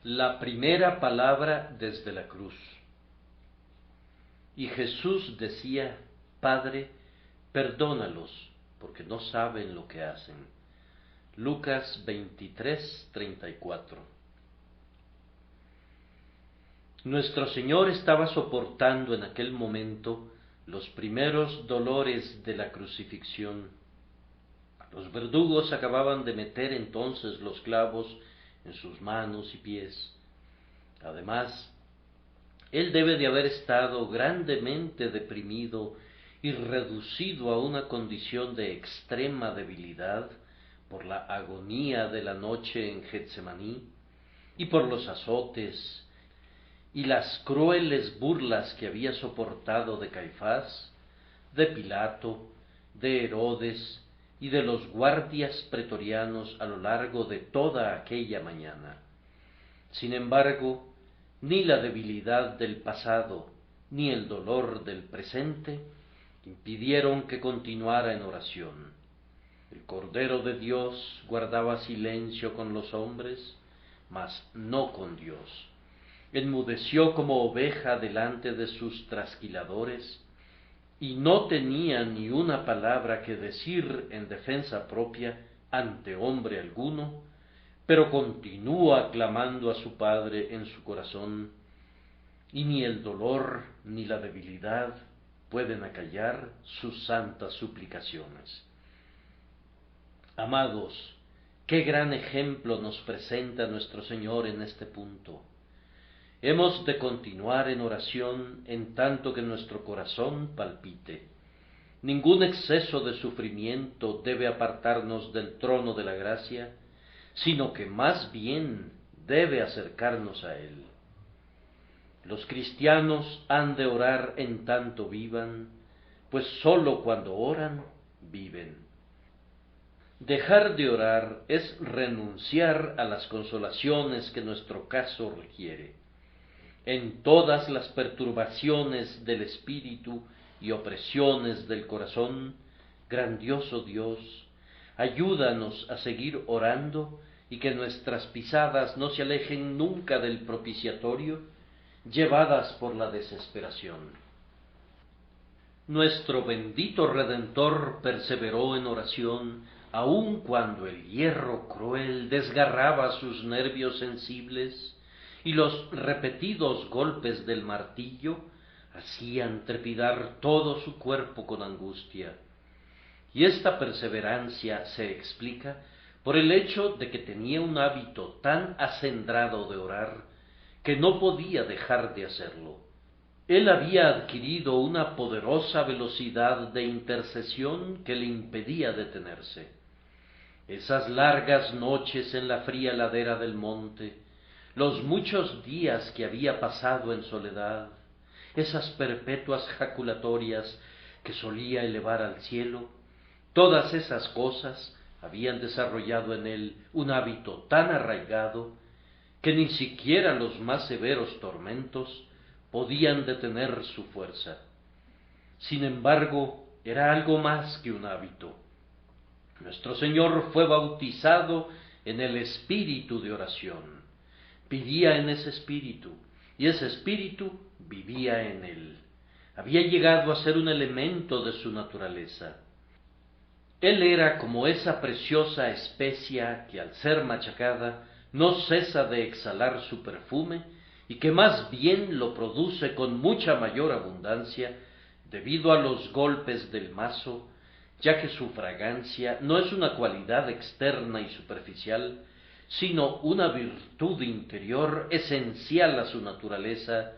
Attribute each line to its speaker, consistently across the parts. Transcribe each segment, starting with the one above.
Speaker 1: La primera palabra desde la cruz. Y Jesús decía: Padre, perdónalos, porque no saben lo que hacen. Lucas 23:34. Nuestro Señor estaba soportando en aquel momento los primeros dolores de la crucifixión. Los verdugos acababan de meter entonces los clavos en sus manos y pies. Además, él debe de haber estado grandemente deprimido y reducido a una condición de extrema debilidad por la agonía de la noche en Getsemaní y por los azotes y las crueles burlas que había soportado de Caifás, de Pilato, de Herodes y de los guardias pretorianos a lo largo de toda aquella mañana. Sin embargo, ni la debilidad del pasado ni el dolor del presente impidieron que continuara en oración. El Cordero de Dios guardaba silencio con los hombres, mas no con Dios. Enmudeció como oveja delante de sus trasquiladores, y no tenía ni una palabra que decir en defensa propia ante hombre alguno, pero continúa clamando a su Padre en su corazón, y ni el dolor ni la debilidad pueden acallar sus santas suplicaciones. Amados, qué gran ejemplo nos presenta nuestro Señor en este punto. Hemos de continuar en oración en tanto que nuestro corazón palpite. Ningún exceso de sufrimiento debe apartarnos del trono de la gracia, sino que más bien debe acercarnos a él. Los cristianos han de orar en tanto vivan, pues sólo cuando oran, viven. Dejar de orar es renunciar a las consolaciones que nuestro caso requiere. En todas las perturbaciones del espíritu y opresiones del corazón, grandioso Dios, ayúdanos a seguir orando y que nuestras pisadas no se alejen nunca del propiciatorio, llevadas por la desesperación. Nuestro bendito Redentor perseveró en oración, aun cuando el hierro cruel desgarraba sus nervios sensibles y los repetidos golpes del martillo hacían trepidar todo su cuerpo con angustia. Y esta perseverancia se explica por el hecho de que tenía un hábito tan acendrado de orar que no podía dejar de hacerlo. Él había adquirido una poderosa velocidad de intercesión que le impedía detenerse. Esas largas noches en la fría ladera del monte, los muchos días que había pasado en soledad, esas perpetuas jaculatorias que solía elevar al cielo, todas esas cosas habían desarrollado en él un hábito tan arraigado que ni siquiera los más severos tormentos podían detener su fuerza. Sin embargo, era algo más que un hábito. Nuestro Señor fue bautizado en el espíritu de oración. Vivía en ese espíritu, y ese espíritu vivía en él. Había llegado a ser un elemento de su naturaleza. Él era como esa preciosa especia que al ser machacada no cesa de exhalar su perfume y que más bien lo produce con mucha mayor abundancia debido a los golpes del mazo, ya que su fragancia no es una cualidad externa y superficial, sino una virtud interior esencial a su naturaleza,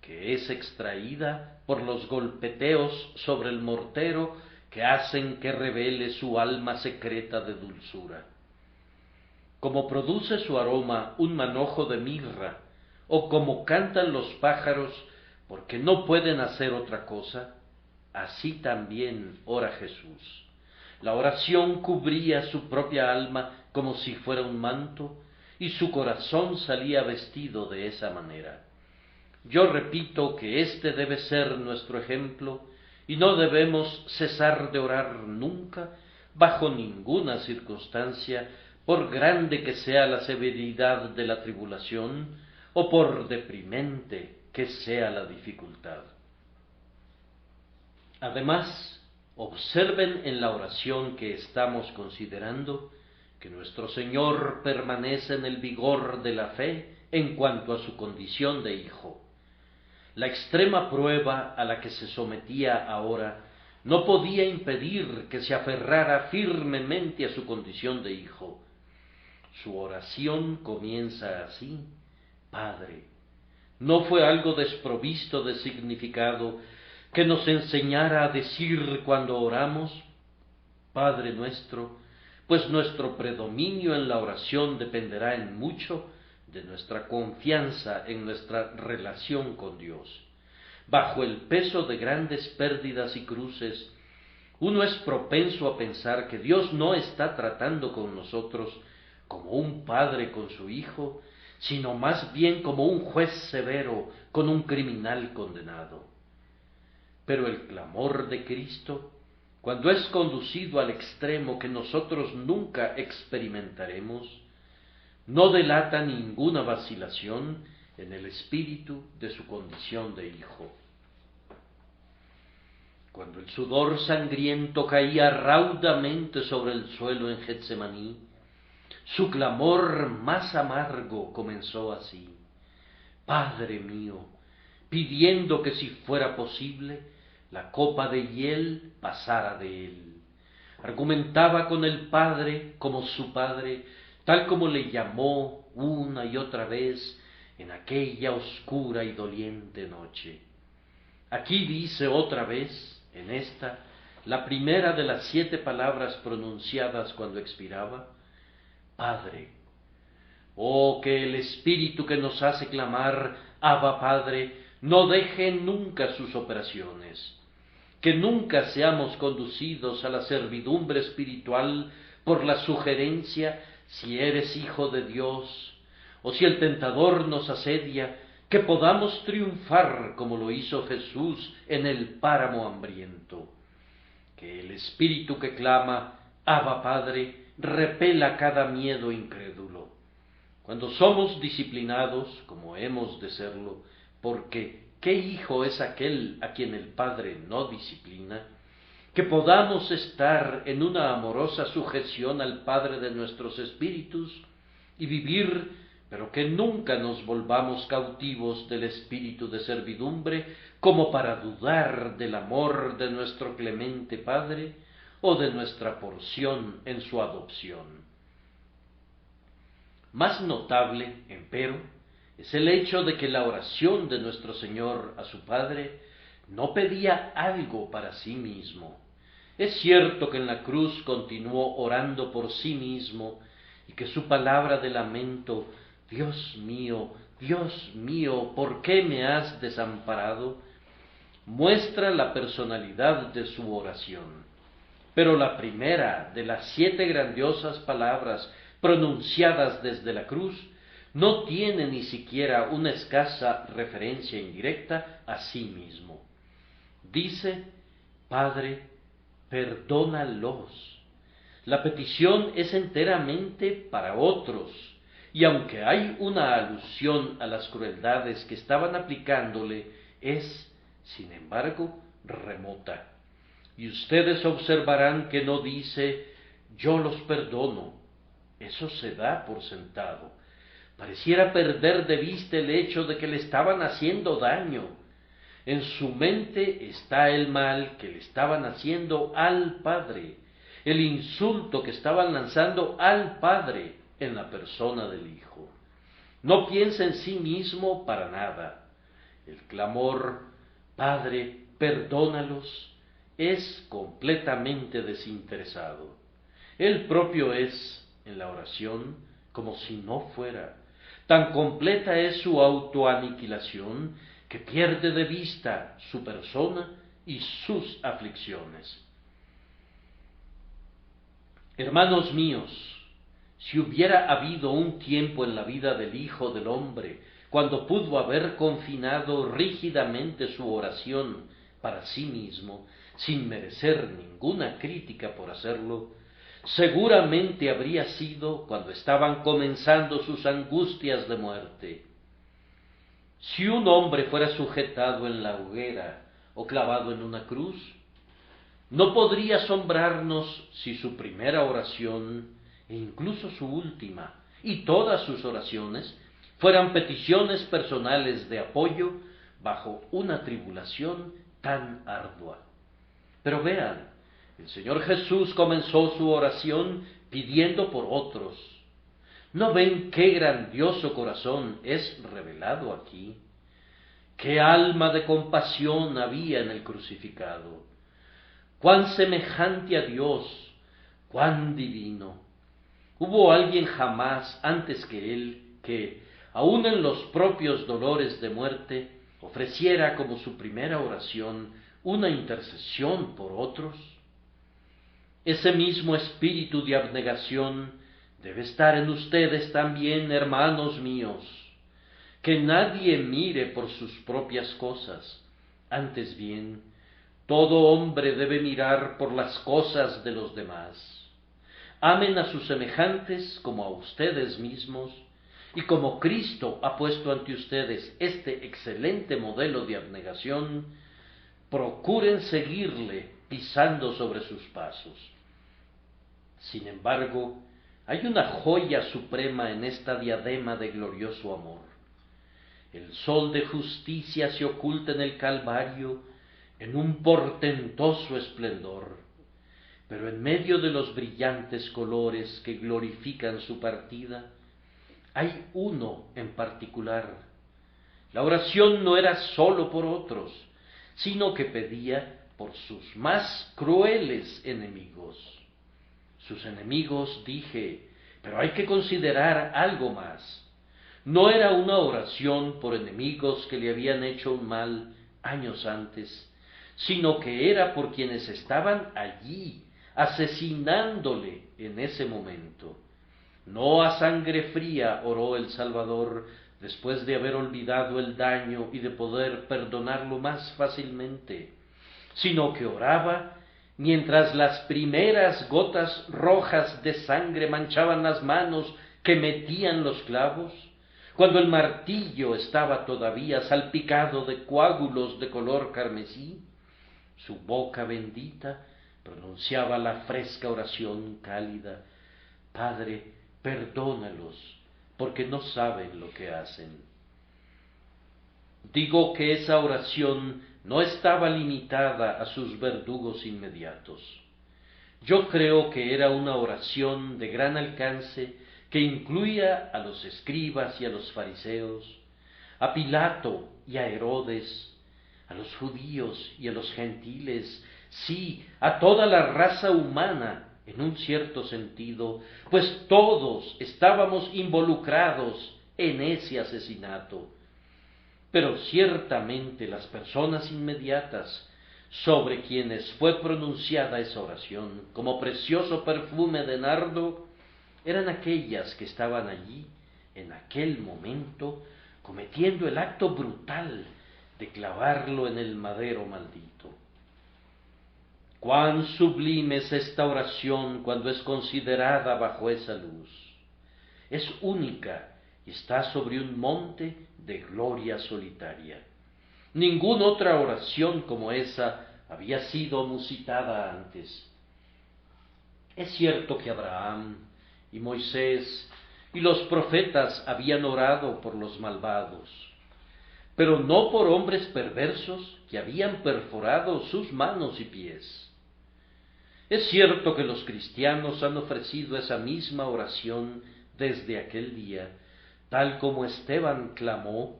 Speaker 1: que es extraída por los golpeteos sobre el mortero que hacen que revele su alma secreta de dulzura. Como produce su aroma un manojo de mirra, o como cantan los pájaros porque no pueden hacer otra cosa, así también ora Jesús. La oración cubría su propia alma como si fuera un manto, y su corazón salía vestido de esa manera. Yo repito que este debe ser nuestro ejemplo, y no debemos cesar de orar nunca, bajo ninguna circunstancia, por grande que sea la severidad de la tribulación, o por deprimente que sea la dificultad. Además, observen en la oración que estamos considerando que nuestro Señor permanece en el vigor de la fe en cuanto a su condición de hijo. La extrema prueba a la que se sometía ahora no podía impedir que se aferrara firmemente a su condición de hijo. Su oración comienza así: Padre. No fue algo desprovisto de significado que nos enseñara a decir cuando oramos, Padre nuestro, pues nuestro predominio en la oración dependerá en mucho de nuestra confianza en nuestra relación con Dios. Bajo el peso de grandes pérdidas y cruces, uno es propenso a pensar que Dios no está tratando con nosotros como un padre con su hijo, sino más bien como un juez severo con un criminal condenado. Pero el clamor de Cristo, cuando es conducido al extremo que nosotros nunca experimentaremos, no delata ninguna vacilación en el espíritu de su condición de hijo. Cuando el sudor sangriento caía raudamente sobre el suelo en Getsemaní, su clamor más amargo comenzó así: Padre mío, pidiendo que si fuera posible, la copa de hiel pasara de él. Argumentaba con el Padre como su Padre, tal como le llamó una y otra vez en aquella oscura y doliente noche. Aquí dice otra vez, en esta, la primera de las 7 palabras pronunciadas cuando expiraba: Padre. Oh, que el Espíritu que nos hace clamar Abba Padre no deje nunca sus operaciones, que nunca seamos conducidos a la servidumbre espiritual por la sugerencia, si eres hijo de Dios, o si el tentador nos asedia, que podamos triunfar como lo hizo Jesús en el páramo hambriento. Que el Espíritu que clama Abba Padre repela cada miedo incrédulo. Cuando somos disciplinados, como hemos de serlo, porque ¿qué hijo es aquel a quien el Padre no disciplina? Que podamos estar en una amorosa sujeción al Padre de nuestros espíritus y vivir, pero que nunca nos volvamos cautivos del espíritu de servidumbre, como para dudar del amor de nuestro clemente Padre o de nuestra porción en su adopción. Más notable, empero, es el hecho de que la oración de nuestro Señor a su Padre no pedía algo para sí mismo. Es cierto que en la cruz continuó orando por sí mismo y que su palabra de lamento, Dios mío, ¿por qué me has desamparado?, muestra la personalidad de su oración. Pero la primera de las 7 grandiosas palabras pronunciadas desde la cruz no tiene ni siquiera una escasa referencia indirecta a sí mismo. Dice: Padre, perdónalos. La petición es enteramente para otros, y aunque hay una alusión a las crueldades que estaban aplicándole, es, sin embargo, remota. Y ustedes observarán que no dice: yo los perdono. Eso se da por sentado. Pareciera perder de vista el hecho de que le estaban haciendo daño. En su mente está el mal que le estaban haciendo al Padre, el insulto que estaban lanzando al Padre en la persona del Hijo. No piensa en sí mismo para nada. El clamor, Padre, perdónalos, es completamente desinteresado. Él propio es, en la oración, como si no fuera. Tan completa es su autoaniquilación que pierde de vista su persona y sus aflicciones. Hermanos míos, si hubiera habido un tiempo en la vida del Hijo del Hombre cuando pudo haber confinado rígidamente su oración para sí mismo, sin merecer ninguna crítica por hacerlo, Seguramente habría sido cuando estaban comenzando sus angustias de muerte. Si un hombre fuera sujetado en la hoguera o clavado en una cruz, no podría asombrarnos si su primera oración, e incluso su última, y todas sus oraciones, fueran peticiones personales de apoyo bajo una tribulación tan ardua. Pero vean, el Señor Jesús comenzó su oración pidiendo por otros. ¿No ven qué grandioso corazón es revelado aquí? ¿Qué alma de compasión había en el crucificado? ¡Cuán semejante a Dios! ¡Cuán divino! ¿Hubo alguien jamás antes que Él que, aun en los propios dolores de muerte, ofreciera como su primera oración una intercesión por otros? Ese mismo espíritu de abnegación debe estar en ustedes también, hermanos míos. Que nadie mire por sus propias cosas, antes bien, todo hombre debe mirar por las cosas de los demás. Amen a sus semejantes como a ustedes mismos, y como Cristo ha puesto ante ustedes este excelente modelo de abnegación, procuren seguirle pisando sobre sus pasos. Sin embargo, hay una joya suprema en esta diadema de glorioso amor. El sol de justicia se oculta en el Calvario en un portentoso esplendor, pero en medio de los brillantes colores que glorifican su partida, hay uno en particular. La oración no era sólo por otros, sino que pedía por sus más crueles enemigos. Sus enemigos, dije, pero hay que considerar algo más. No era una oración por enemigos que le habían hecho un mal años antes, sino que era por quienes estaban allí, asesinándole en ese momento. No a sangre fría oró el Salvador después de haber olvidado el daño y de poder perdonarlo más fácilmente, sino que oraba mientras las primeras gotas rojas de sangre manchaban las manos que metían los clavos, cuando el martillo estaba todavía salpicado de coágulos de color carmesí. Su boca bendita pronunciaba la fresca oración cálida: Padre, perdónalos, porque no saben lo que hacen. Digo que esa oración no estaba limitada a sus verdugos inmediatos. Yo creo que era una oración de gran alcance que incluía a los escribas y a los fariseos, a Pilato y a Herodes, a los judíos y a los gentiles, sí, a toda la raza humana en un cierto sentido, pues todos estábamos involucrados en ese asesinato. Pero ciertamente las personas inmediatas sobre quienes fue pronunciada esa oración como precioso perfume de nardo eran aquellas que estaban allí en aquel momento cometiendo el acto brutal de clavarlo en el madero maldito. Cuán sublime es esta oración cuando es considerada bajo esa luz. Es única y está sobre un monte de gloria solitaria. Ninguna otra oración como esa había sido musitada antes. Es cierto que Abraham y Moisés y los profetas habían orado por los malvados, pero no por hombres perversos que habían perforado sus manos y pies. Es cierto que los cristianos han ofrecido esa misma oración desde aquel día, tal como Esteban clamó: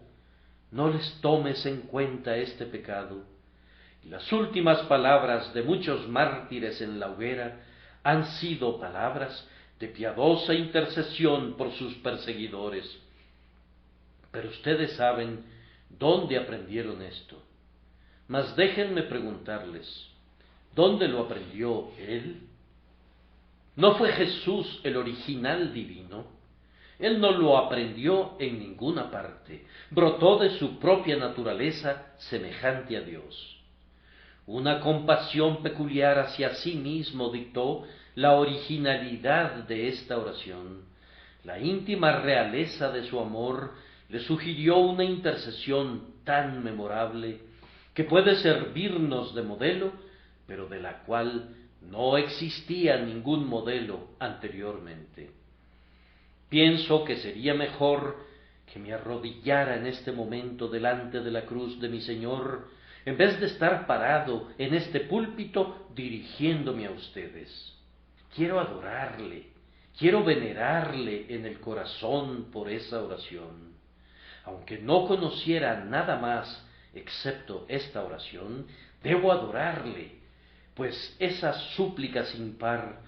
Speaker 1: no les tomes en cuenta este pecado. Y las últimas palabras de muchos mártires en la hoguera han sido palabras de piadosa intercesión por sus perseguidores. Pero ustedes saben dónde aprendieron esto. Mas déjenme preguntarles, ¿dónde lo aprendió él? ¿No fue Jesús el original divino? Él no lo aprendió en ninguna parte, brotó de su propia naturaleza semejante a Dios. Una compasión peculiar hacia sí mismo dictó la originalidad de esta oración, la íntima realeza de su amor, le sugirió una intercesión tan memorable que puede servirnos de modelo, pero de la cual no existía ningún modelo anteriormente. Pienso que sería mejor que me arrodillara en este momento delante de la cruz de mi Señor, en vez de estar parado en este púlpito dirigiéndome a ustedes. Quiero adorarle, quiero venerarle en el corazón por esa oración. Aunque no conociera nada más excepto esta oración, debo adorarle, pues esa súplica sin par,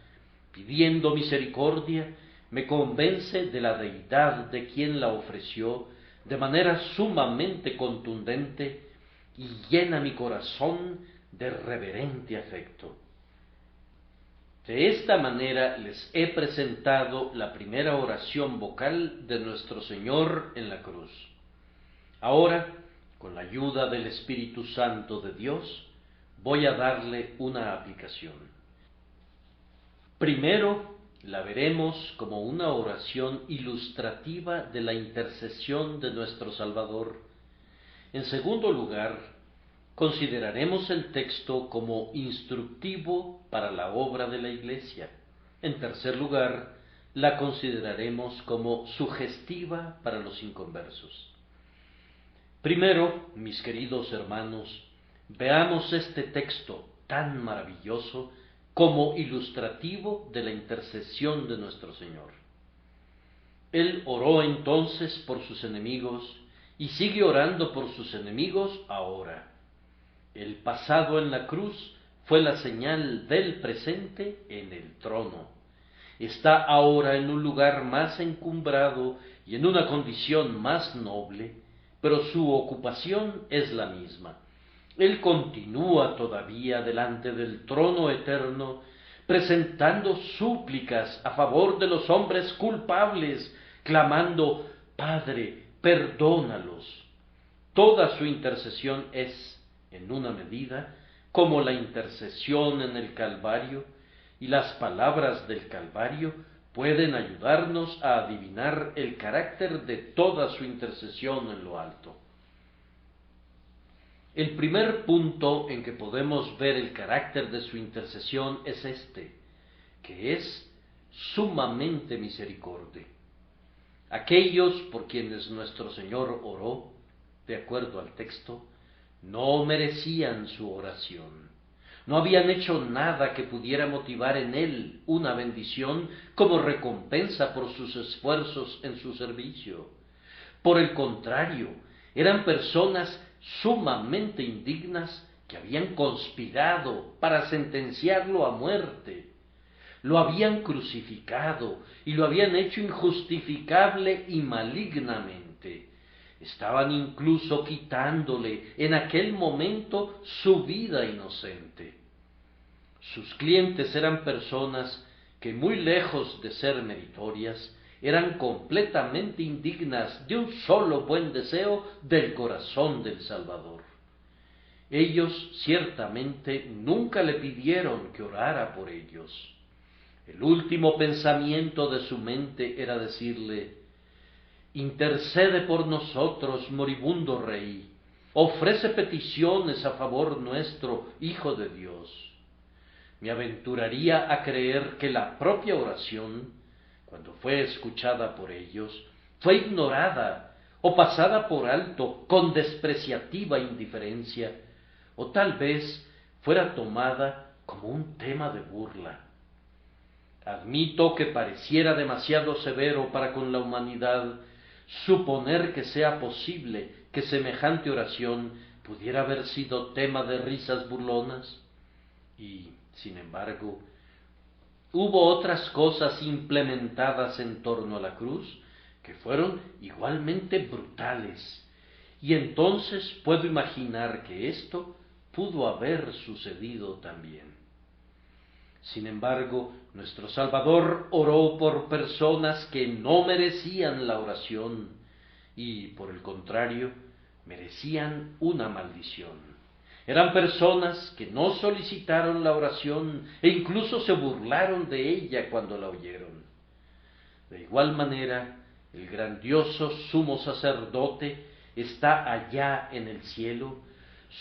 Speaker 1: pidiendo misericordia, me convence de la deidad de quien la ofreció de manera sumamente contundente y llena mi corazón de reverente afecto. De esta manera les he presentado la primera oración vocal de nuestro Señor en la cruz. Ahora, con la ayuda del Espíritu Santo de Dios, voy a darle una aplicación. Primero, la veremos como una oración ilustrativa de la intercesión de nuestro Salvador. En segundo lugar, consideraremos el texto como instructivo para la obra de la Iglesia. En tercer lugar, la consideraremos como sugestiva para los inconversos. Primero, mis queridos hermanos, veamos este texto tan maravilloso como ilustrativo de la intercesión de nuestro Señor. Él oró entonces por sus enemigos y sigue orando por sus enemigos ahora. El pasado en la cruz fue la señal del presente en el trono. Está ahora en un lugar más encumbrado y en una condición más noble, pero su ocupación es la misma. Él continúa todavía delante del trono eterno, presentando súplicas a favor de los hombres culpables, clamando, Padre, perdónalos. Toda su intercesión es, en una medida, como la intercesión en el Calvario, y las palabras del Calvario pueden ayudarnos a adivinar el carácter de toda su intercesión en lo alto. El primer punto en que podemos ver el carácter de su intercesión es este, que es sumamente misericordia. Aquellos por quienes nuestro Señor oró, de acuerdo al texto, no merecían su oración. No habían hecho nada que pudiera motivar en él una bendición como recompensa por sus esfuerzos en su servicio. Por el contrario, eran personas sumamente indignas que habían conspirado para sentenciarlo a muerte. Lo habían crucificado y lo habían hecho injustificable y malignamente. Estaban incluso quitándole en aquel momento su vida inocente. Sus clientes eran personas que, muy lejos de ser meritorias, eran completamente indignas de un solo buen deseo del corazón del Salvador. Ellos ciertamente nunca le pidieron que orara por ellos. El último pensamiento de su mente era decirle, intercede por nosotros, moribundo Rey, ofrece peticiones a favor nuestro, Hijo de Dios. Me aventuraría a creer que la propia oración, cuando fue escuchada por ellos, fue ignorada o pasada por alto con despreciativa indiferencia, o tal vez fuera tomada como un tema de burla. Admito que pareciera demasiado severo para con la humanidad suponer que sea posible que semejante oración pudiera haber sido tema de risas burlonas, y, sin embargo, hubo otras cosas implementadas en torno a la cruz que fueron igualmente brutales, y entonces puedo imaginar que esto pudo haber sucedido también. Sin embargo, nuestro Salvador oró por personas que no merecían la oración y, por el contrario, merecían una maldición. Eran personas que no solicitaron la oración e incluso se burlaron de ella cuando la oyeron. De igual manera, el grandioso sumo sacerdote está allá en el cielo,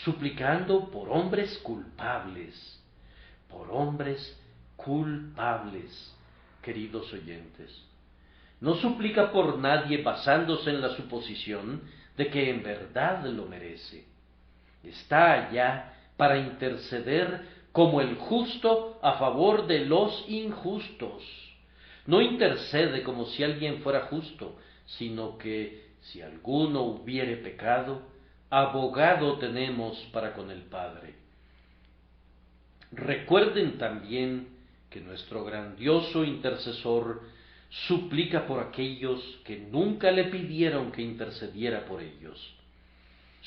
Speaker 1: suplicando por hombres culpables, queridos oyentes. No suplica por nadie basándose en la suposición de que en verdad lo merece. Está allá para interceder como el justo a favor de los injustos. No intercede como si alguien fuera justo, sino que si alguno hubiere pecado, abogado tenemos para con el Padre. Recuerden también que nuestro grandioso intercesor suplica por aquellos que nunca le pidieron que intercediera por ellos.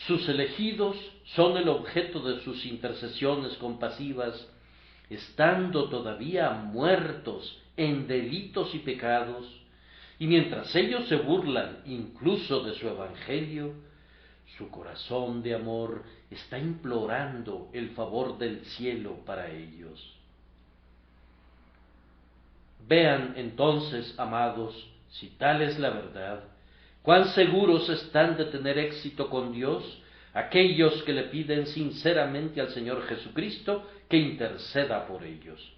Speaker 1: Sus elegidos son el objeto de sus intercesiones compasivas, estando todavía muertos en delitos y pecados, y mientras ellos se burlan incluso de su evangelio, su corazón de amor está implorando el favor del cielo para ellos. Vean entonces, amados, si tal es la verdad, cuán seguros están de tener éxito con Dios aquellos que le piden sinceramente al Señor Jesucristo que interceda por ellos.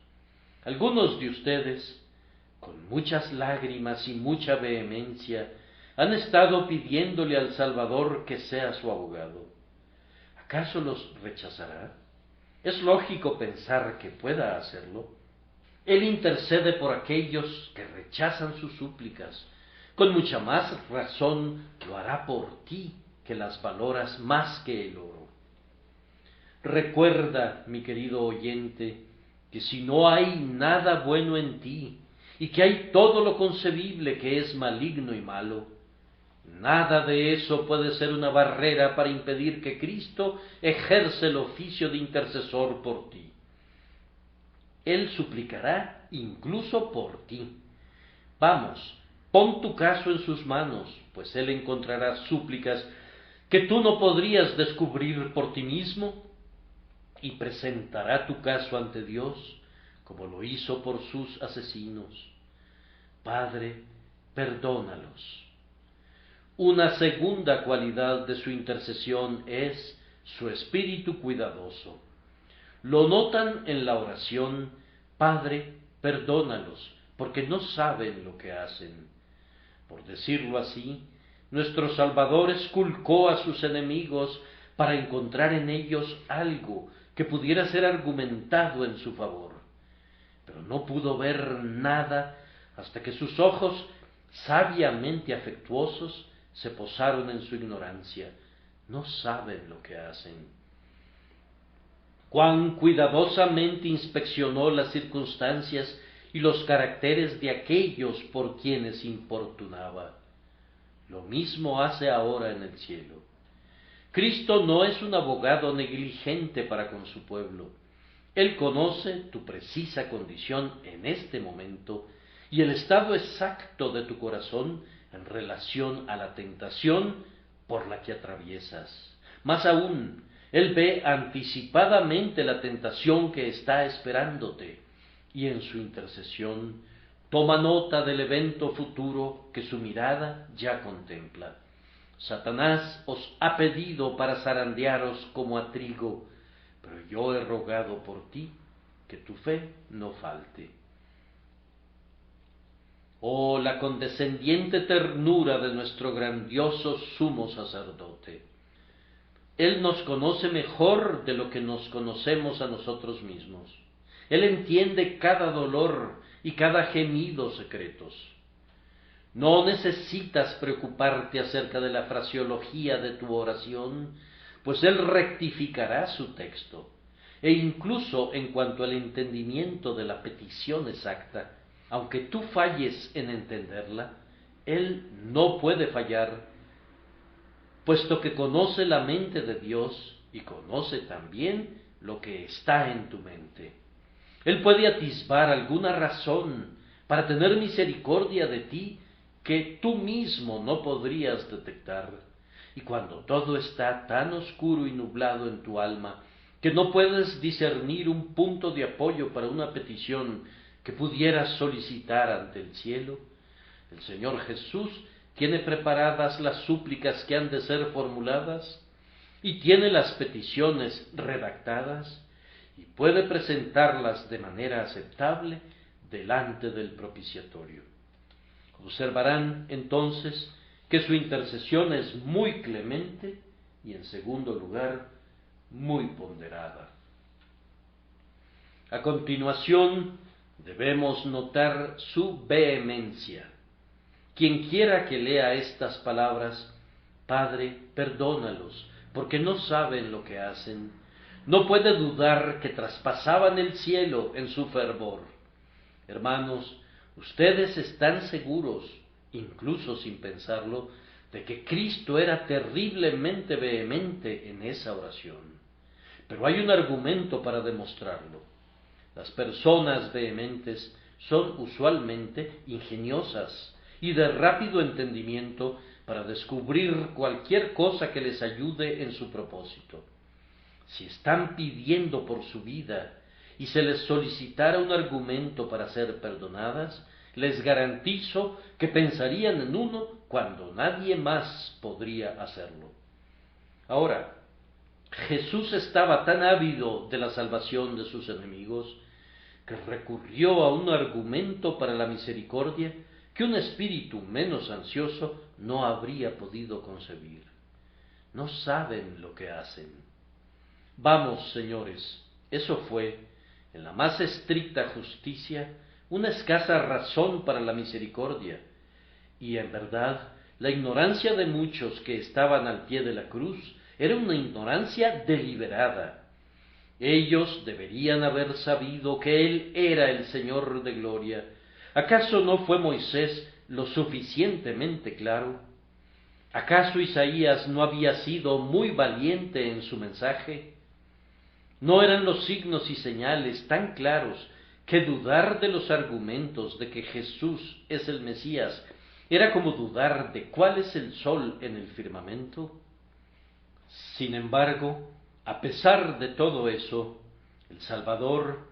Speaker 1: Algunos de ustedes, con muchas lágrimas y mucha vehemencia, han estado pidiéndole al Salvador que sea su abogado. ¿Acaso los rechazará? Es lógico pensar que pueda hacerlo. Él intercede por aquellos que rechazan sus súplicas. Con mucha más razón lo hará por ti, que las valoras más que el oro. Recuerda, mi querido oyente, que si no hay nada bueno en ti, y que hay todo lo concebible que es maligno y malo, nada de eso puede ser una barrera para impedir que Cristo ejerce el oficio de intercesor por ti. Él suplicará incluso por ti. Vamos, pon tu caso en sus manos, pues Él encontrará súplicas que tú no podrías descubrir por ti mismo, y presentará tu caso ante Dios, como lo hizo por sus asesinos. Padre, perdónalos. Una segunda cualidad de su intercesión es su espíritu cuidadoso. Lo notan en la oración: Padre, perdónalos, porque no saben lo que hacen. Por decirlo así, nuestro Salvador esculcó a sus enemigos para encontrar en ellos algo que pudiera ser argumentado en su favor. Pero no pudo ver nada hasta que sus ojos, sabiamente afectuosos, se posaron en su ignorancia. No saben lo que hacen. Cuán cuidadosamente inspeccionó las circunstancias y los caracteres de aquellos por quienes importunaba. Lo mismo hace ahora en el cielo. Cristo no es un abogado negligente para con su pueblo. Él conoce tu precisa condición en este momento y el estado exacto de tu corazón en relación a la tentación por la que atraviesas. Más aún, Él ve anticipadamente la tentación que está esperándote y en su intercesión toma nota del evento futuro que su mirada ya contempla. Satanás os ha pedido para zarandearos como a trigo, pero yo he rogado por ti que tu fe no falte. Oh, la condescendiente ternura de nuestro grandioso sumo sacerdote. Él nos conoce mejor de lo que nos conocemos a nosotros mismos. Él entiende cada dolor y cada gemido secretos. No necesitas preocuparte acerca de la fraseología de tu oración, pues Él rectificará su texto, e incluso en cuanto al entendimiento de la petición exacta, aunque tú falles en entenderla, Él no puede fallar, puesto que conoce la mente de Dios y conoce también lo que está en tu mente. Él puede atisbar alguna razón para tener misericordia de ti que tú mismo no podrías detectar. y cuando todo está tan oscuro y nublado en tu alma que no puedes discernir un punto de apoyo para una petición que pudieras solicitar ante el cielo, el Señor Jesús tiene preparadas las súplicas que han de ser formuladas y tiene las peticiones redactadas y puede presentarlas de manera aceptable delante del propiciatorio. Observarán entonces que su intercesión es muy clemente y, en segundo lugar, muy ponderada. A continuación, debemos notar su vehemencia. Quien quiera que lea estas palabras, Padre, perdónalos, porque no saben lo que hacen, no puede dudar que traspasaban el cielo en su fervor. Hermanos, ustedes están seguros, incluso sin pensarlo, de que Cristo era terriblemente vehemente en esa oración. Pero hay un argumento para demostrarlo. Las personas vehementes son usualmente ingeniosas y de rápido entendimiento para descubrir cualquier cosa que les ayude en su propósito. Si están pidiendo por su vida y se les solicitara un argumento para ser perdonadas, les garantizo que pensarían en uno cuando nadie más podría hacerlo. Ahora, Jesús estaba tan ávido de la salvación de sus enemigos que recurrió a un argumento para la misericordia que un espíritu menos ansioso no habría podido concebir. No saben lo que hacen. Vamos, señores, eso fue, en la más estricta justicia, una escasa razón para la misericordia, y en verdad, la ignorancia de muchos que estaban al pie de la cruz era una ignorancia deliberada. Ellos deberían haber sabido que Él era el Señor de gloria. ¿Acaso no fue Moisés lo suficientemente claro? ¿Acaso Isaías no había sido muy valiente en su mensaje? ¿No eran los signos y señales tan claros que dudar de los argumentos de que Jesús es el Mesías era como dudar de cuál es el sol en el firmamento? Sin embargo, a pesar de todo eso, el Salvador,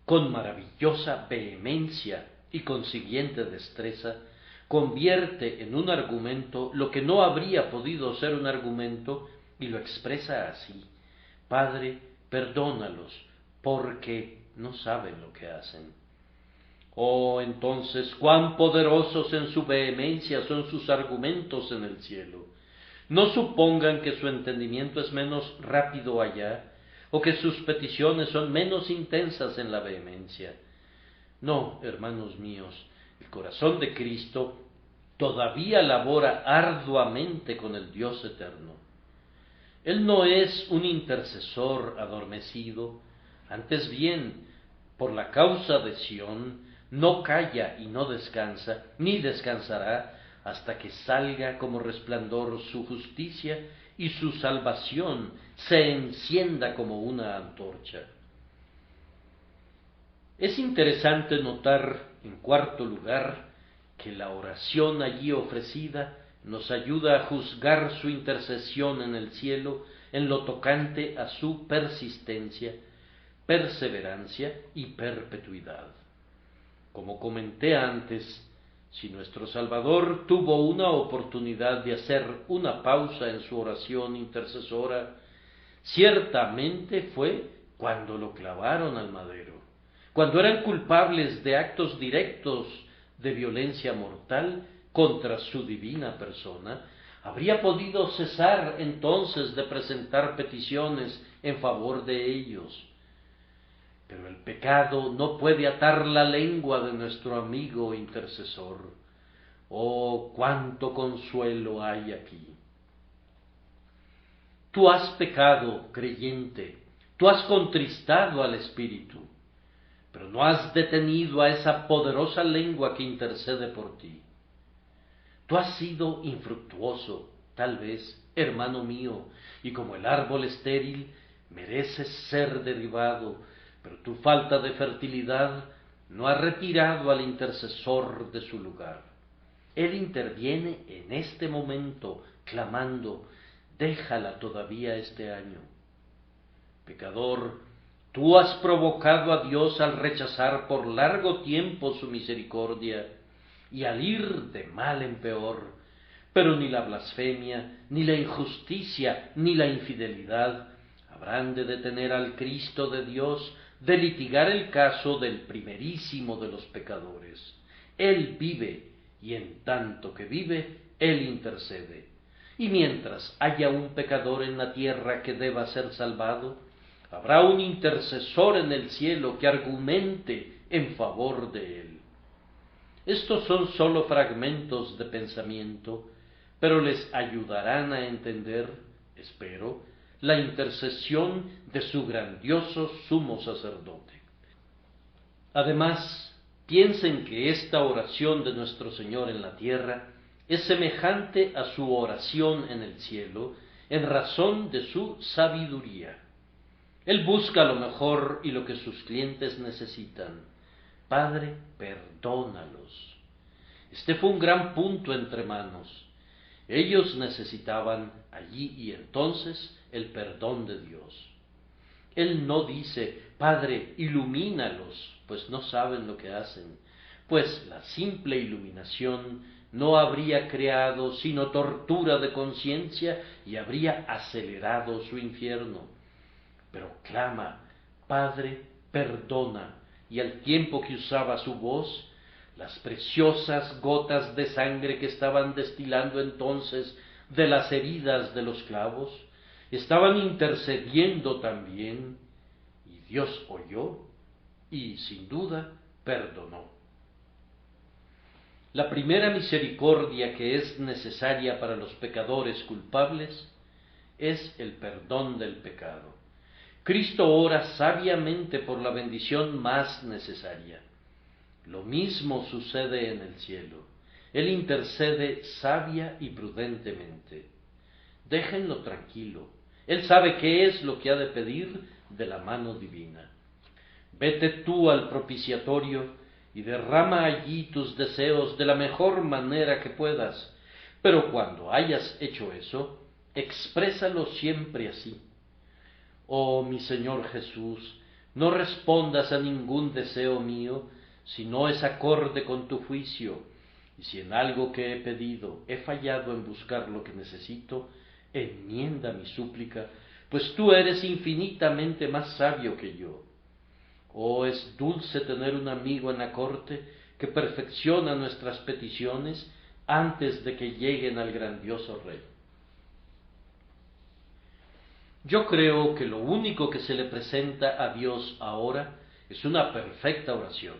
Speaker 1: con maravillosa vehemencia y consiguiente destreza, convierte en un argumento lo que no habría podido ser un argumento y lo expresa así: Padre, perdónalos, porque no saben lo que hacen. Oh, entonces, cuán poderosos en su vehemencia son sus argumentos en el cielo. No supongan que su entendimiento es menos rápido allá, o que sus peticiones son menos intensas en la vehemencia. No, hermanos míos, el corazón de Cristo todavía labora arduamente con el Dios eterno. Él no es un intercesor adormecido, antes bien, por la causa de Sión, no calla y no descansa, ni descansará, hasta que salga como resplandor su justicia y su salvación se encienda como una antorcha. Es interesante notar, en cuarto lugar, que la oración allí ofrecida nos ayuda a juzgar su intercesión en el cielo en lo tocante a su persistencia, perseverancia y perpetuidad. Como comenté antes, si nuestro Salvador tuvo una oportunidad de hacer una pausa en su oración intercesora, ciertamente fue cuando lo clavaron al madero, cuando eran culpables de actos directos de violencia mortal contra su divina persona. Habría podido cesar entonces de presentar peticiones en favor de ellos. Pero el pecado no puede atar la lengua de nuestro amigo intercesor. Oh, cuánto consuelo hay aquí. Tú has pecado, creyente, tú has contristado al Espíritu, pero no has detenido a esa poderosa lengua que intercede por ti. Tú has sido infructuoso, tal vez, hermano mío, y como el árbol estéril, mereces ser derribado, pero tu falta de fertilidad no ha retirado al intercesor de su lugar. Él interviene en este momento, clamando: déjala todavía este año. Pecador, tú has provocado a Dios al rechazar por largo tiempo su misericordia y al ir de mal en peor, pero ni la blasfemia, ni la injusticia, ni la infidelidad habrán de detener al Cristo de Dios de litigar el caso del primerísimo de los pecadores. Él vive, y en tanto que vive, Él intercede. Y mientras haya un pecador en la tierra que deba ser salvado, habrá un intercesor en el cielo que argumente en favor de él. Estos son sólo fragmentos de pensamiento, pero les ayudarán a entender, espero, la intercesión de su grandioso sumo sacerdote. Además, piensen que esta oración de nuestro Señor en la tierra es semejante a su oración en el cielo en razón de su sabiduría. Él busca lo mejor y lo que sus clientes necesitan. Padre, perdónalos. Este fue un gran punto entre manos. Ellos necesitaban allí y entonces el perdón de Dios. Él no dice, Padre, ilumínalos, pues no saben lo que hacen, pues la simple iluminación no habría creado sino tortura de conciencia y habría acelerado su infierno. Pero clama, Padre, perdona, y al tiempo que usaba su voz, las preciosas gotas de sangre que estaban destilando entonces de las heridas de los clavos, estaban intercediendo también, y Dios oyó, y sin duda perdonó. La primera misericordia que es necesaria para los pecadores culpables es el perdón del pecado. Cristo ora sabiamente por la bendición más necesaria. Lo mismo sucede en el cielo. Él intercede sabia y prudentemente. Déjenlo tranquilo. Él sabe qué es lo que ha de pedir de la mano divina. Vete tú al propiciatorio y derrama allí tus deseos de la mejor manera que puedas, pero cuando hayas hecho eso, exprésalo siempre así. Oh mi Señor Jesús, no respondas a ningún deseo mío si no es acorde con tu juicio, y si en algo que he pedido he fallado en buscar lo que necesito, enmienda mi súplica, pues tú eres infinitamente más sabio que yo. Oh, es dulce tener un amigo en la corte que perfecciona nuestras peticiones antes de que lleguen al grandioso Rey. Yo creo que lo único que se le presenta a Dios ahora es una perfecta oración.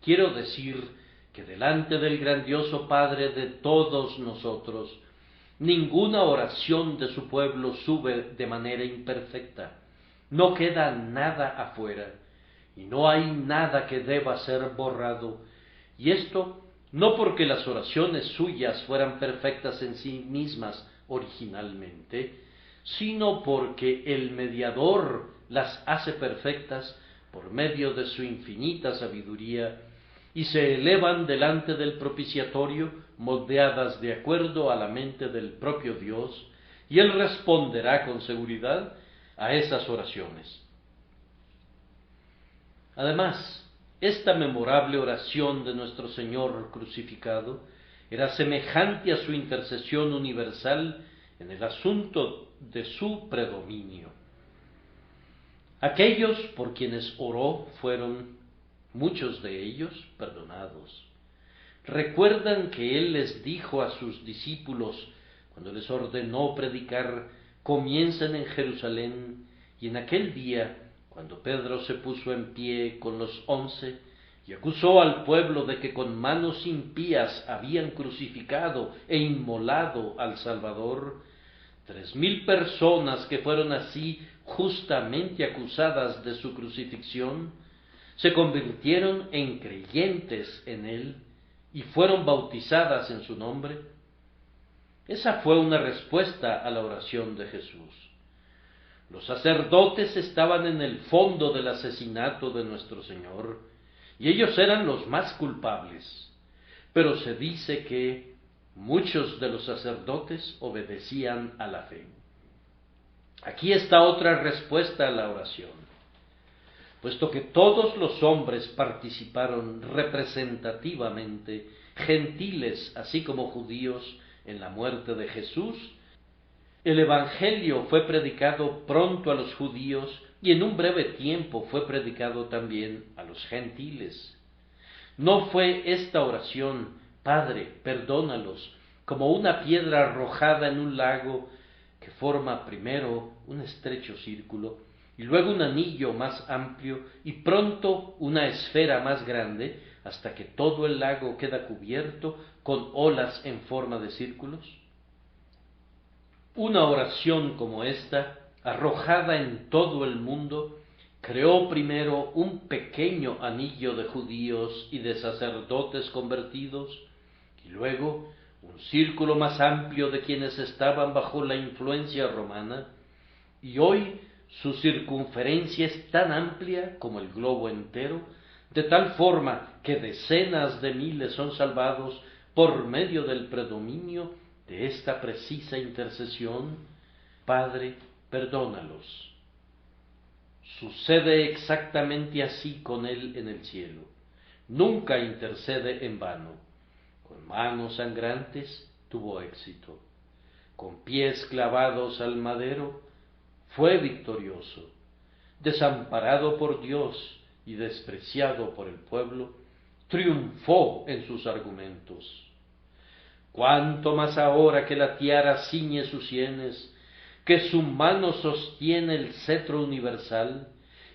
Speaker 1: Quiero decir que delante del grandioso Padre de todos nosotros, ninguna oración de su pueblo sube de manera imperfecta. No queda nada afuera, y no hay nada que deba ser borrado. Y esto no porque las oraciones suyas fueran perfectas en sí mismas originalmente, sino porque el mediador las hace perfectas por medio de su infinita sabiduría, y se elevan delante del propiciatorio moldeadas de acuerdo a la mente del propio Dios, y Él responderá con seguridad a esas oraciones. Además, esta memorable oración de nuestro Señor crucificado era semejante a su intercesión universal en el asunto de su predominio. Aquellos por quienes oró fueron, muchos de ellos, perdonados. Recuerdan que Él les dijo a sus discípulos, cuando les ordenó predicar, comiencen en Jerusalén, y en aquel día, cuando Pedro se puso en pie con los 11 y acusó al pueblo de que con manos impías habían crucificado e inmolado al Salvador, 3,000 personas que fueron así justamente acusadas de su crucifixión, se convirtieron en creyentes en Él y fueron bautizadas en su nombre. Esa fue una respuesta a la oración de Jesús. Los sacerdotes estaban en el fondo del asesinato de nuestro Señor, y ellos eran los más culpables, pero se dice que muchos de los sacerdotes obedecían a la fe. Aquí está otra respuesta a la oración. Puesto que todos los hombres participaron representativamente, gentiles así como judíos, en la muerte de Jesús, el Evangelio fue predicado pronto a los judíos y en un breve tiempo fue predicado también a los gentiles. No fue esta oración, Padre, perdónalos, como una piedra arrojada en un lago que forma primero un estrecho círculo y luego un anillo más amplio y pronto una esfera más grande hasta que todo el lago queda cubierto con olas en forma de círculos. Una oración como esta, arrojada en todo el mundo, creó primero un pequeño anillo de judíos y de sacerdotes convertidos, y luego un círculo más amplio de quienes estaban bajo la influencia romana, y hoy su circunferencia es tan amplia como el globo entero, de tal forma que decenas de miles son salvados por medio del predominio de esta precisa intercesión: Padre, perdónalos. Sucede exactamente así con Él en el cielo. Nunca intercede en vano. Con manos sangrantes tuvo éxito. Con pies clavados al madero fue victorioso. Desamparado por Dios y despreciado por el pueblo, triunfó en sus argumentos. Cuánto más ahora que la tiara ciñe sus sienes, que su mano sostiene el cetro universal,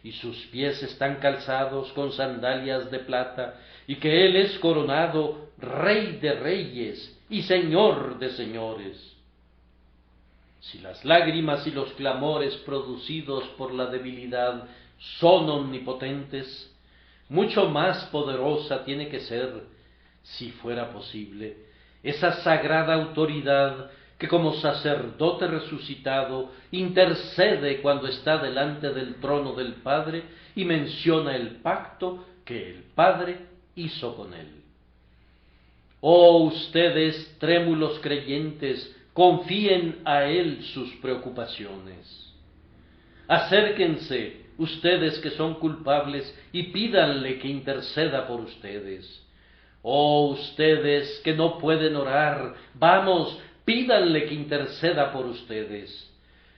Speaker 1: y sus pies están calzados con sandalias de plata, y que Él es coronado Rey de reyes y Señor de señores. Si las lágrimas y los clamores producidos por la debilidad son omnipotentes, mucho más poderosa tiene que ser, si fuera posible, esa sagrada autoridad que como sacerdote resucitado intercede cuando está delante del trono del Padre y menciona el pacto que el Padre hizo con él. Oh, ustedes, trémulos creyentes, confíen a Él sus preocupaciones. Acérquense, ustedes que son culpables, y pídanle que interceda por ustedes. Oh, ustedes que no pueden orar, vamos, pídanle que interceda por ustedes.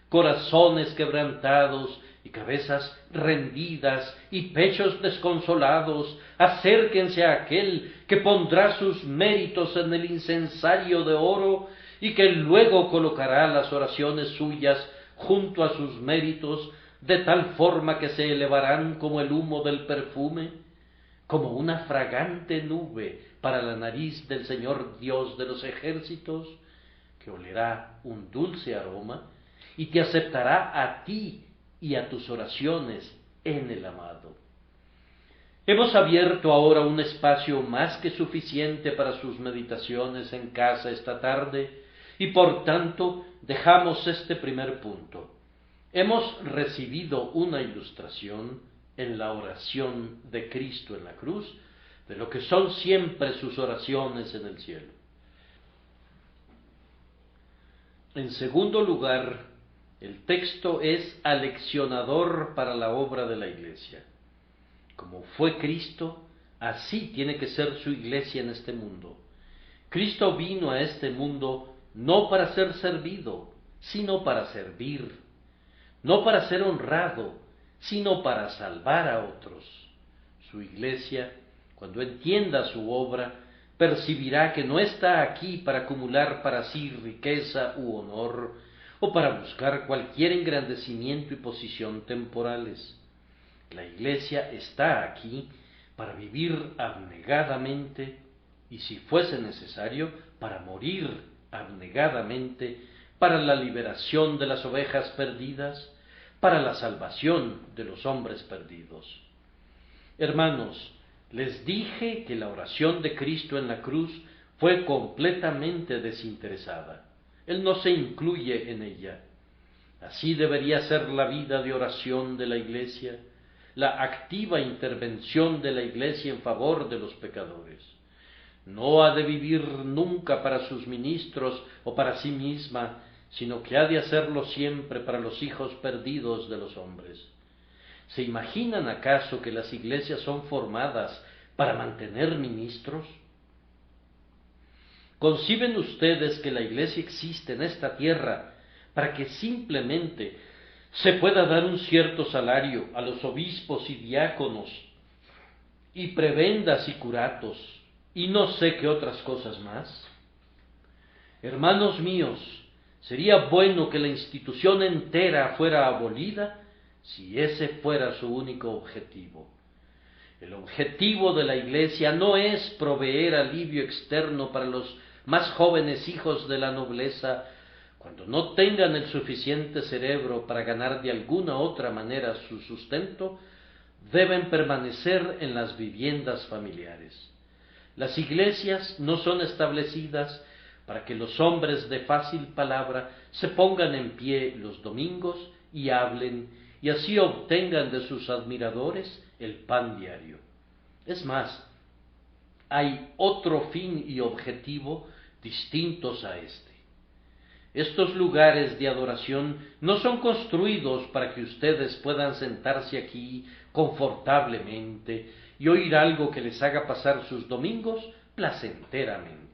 Speaker 1: Corazones quebrantados y cabezas rendidas y pechos desconsolados, acérquense a aquel que pondrá sus méritos en el incensario de oro y que luego colocará las oraciones suyas junto a sus méritos, de tal forma que se elevarán como el humo del perfume, como una fragante nube para la nariz del Señor Dios de los ejércitos, que olerá un dulce aroma y te aceptará a ti y a tus oraciones en el amado. Hemos abierto ahora un espacio más que suficiente para sus meditaciones en casa esta tarde y por tanto dejamos este primer punto. Hemos recibido una ilustración en la oración de Cristo en la cruz de lo que son siempre sus oraciones en el cielo. En segundo lugar, el texto es aleccionador para la obra de la Iglesia. Como fue Cristo, así tiene que ser su Iglesia en este mundo. Cristo vino a este mundo no para ser servido, sino para servir, no para ser honrado, sino para salvar a otros. Su Iglesia, cuando entienda su obra, percibirá que no está aquí para acumular para sí riqueza u honor, o para buscar cualquier engrandecimiento y posición temporales. La Iglesia está aquí para vivir abnegadamente y, si fuese necesario, para morir abnegadamente para la liberación de las ovejas perdidas, para la salvación de los hombres perdidos. Hermanos, les dije que la oración de Cristo en la cruz fue completamente desinteresada. Él no se incluye en ella. Así debería ser la vida de oración de la Iglesia, la activa intervención de la Iglesia en favor de los pecadores. No ha de vivir nunca para sus ministros o para sí misma, sino que ha de hacerlo siempre para los hijos perdidos de los hombres. ¿Se imaginan acaso que las iglesias son formadas para mantener ministros? ¿Conciben ustedes que la iglesia existe en esta tierra para que simplemente se pueda dar un cierto salario a los obispos y diáconos y prebendas y curatos y no sé qué otras cosas más? Hermanos míos, sería bueno que la institución entera fuera abolida si ese fuera su único objetivo. El objetivo de la Iglesia no es proveer alivio externo para los más jóvenes hijos de la nobleza cuando no tengan el suficiente cerebro para ganar de alguna otra manera su sustento. Deben permanecer en las viviendas familiares. Las iglesias no son establecidas para que los hombres de fácil palabra se pongan en pie los domingos y hablen, y así obtengan de sus admiradores el pan diario. Es más, hay otro fin y objetivo distintos a este. Estos lugares de adoración no son construidos para que ustedes puedan sentarse aquí confortablemente y oír algo que les haga pasar sus domingos placenteramente.